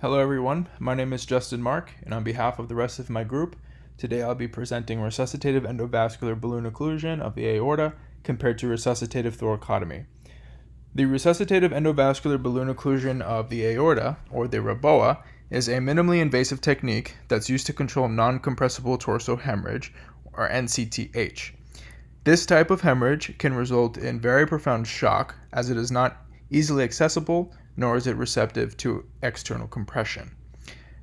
Hello everyone, my name is Justin Mark, and on behalf of the rest of my group, today I'll be presenting resuscitative endovascular balloon occlusion of the aorta compared to resuscitative thoracotomy. The resuscitative endovascular balloon occlusion of the aorta, or the REBOA, is a minimally invasive technique that's used to control non-compressible torso hemorrhage, or NCTH. This type of hemorrhage can result in very profound shock, as it is not easily accessible, nor is it receptive to external compression.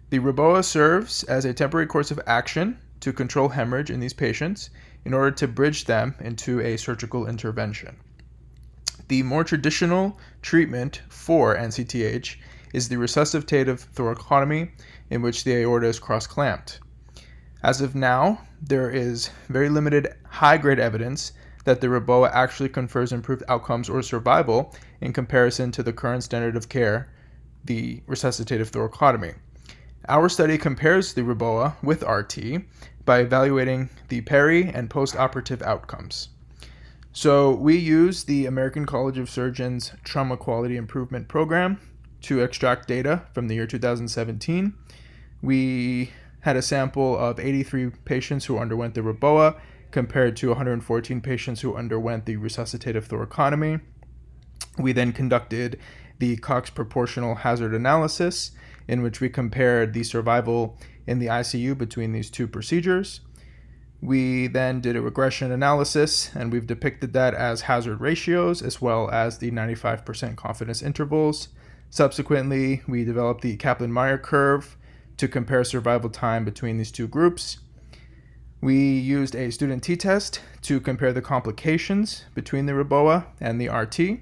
The REBOA serves as a temporary course of action to control hemorrhage in these patients in order to bridge them into a surgical intervention. The more traditional treatment for NCTH is the resuscitative thoracotomy, in which the aorta is cross-clamped. As of now, there is very limited high-grade evidence that the REBOA actually confers improved outcomes or survival in comparison to the current standard of care, the resuscitative thoracotomy. Our study compares the REBOA with RT by evaluating the peri and post-operative outcomes. So we use the American College of Surgeons Trauma Quality Improvement Program to extract data from the year 2017. We had a sample of 83 patients who underwent the REBOA compared to 114 patients who underwent the resuscitative thoracotomy. We then conducted the Cox proportional hazard analysis, in which we compared the survival in the ICU between these two procedures. We then did a regression analysis, and we've depicted that as hazard ratios as well as the 95% confidence intervals. Subsequently, we developed the Kaplan-Meier curve to compare survival time between these two groups. We used a student t-test to compare the complications between the REBOA and the RT.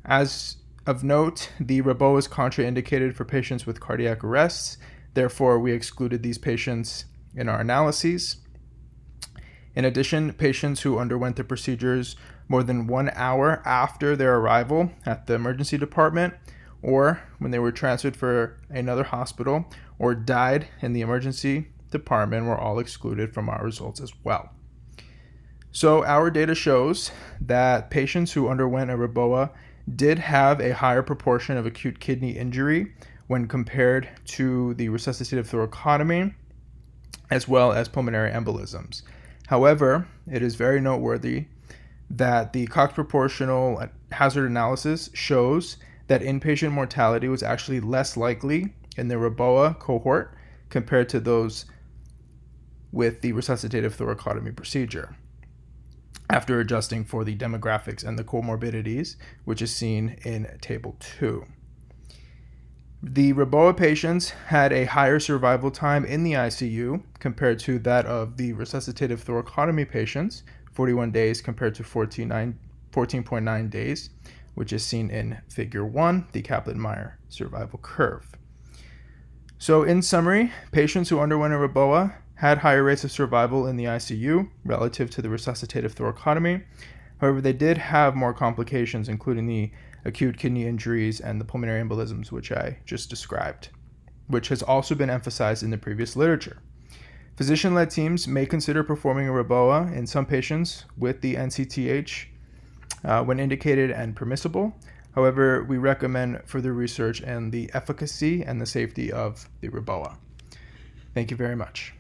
As of note, the REBOA is contraindicated for patients with cardiac arrests. Therefore, we excluded these patients in our analyses. In addition, patients who underwent the procedures more than 1 hour after their arrival at the emergency department, or when they were transferred for another hospital, or died in the emergency department were all excluded from our results as well. So our data shows that patients who underwent a REBOA did have a higher proportion of acute kidney injury when compared to the resuscitative thoracotomy, as well as pulmonary embolisms. However, it is very noteworthy that the Cox proportional hazard analysis shows that inpatient mortality was actually less likely in the REBOA cohort compared to those with the resuscitative thoracotomy procedure, after adjusting for the demographics and the comorbidities, which is seen in Table 2. The REBOA patients had a higher survival time in the ICU compared to that of the resuscitative thoracotomy patients, 41 days compared to 14.9 days, which is seen in Figure 1, the Kaplan-Meier survival curve. So in summary, patients who underwent a REBOA had higher rates of survival in the ICU relative to the resuscitative thoracotomy. However, they did have more complications, including the acute kidney injuries and the pulmonary embolisms, which I just described, which has also been emphasized in the previous literature. Physician-led teams may consider performing a REBOA in some patients with the NCTH when indicated and permissible. However, we recommend further research and the efficacy and the safety of the REBOA. Thank you very much.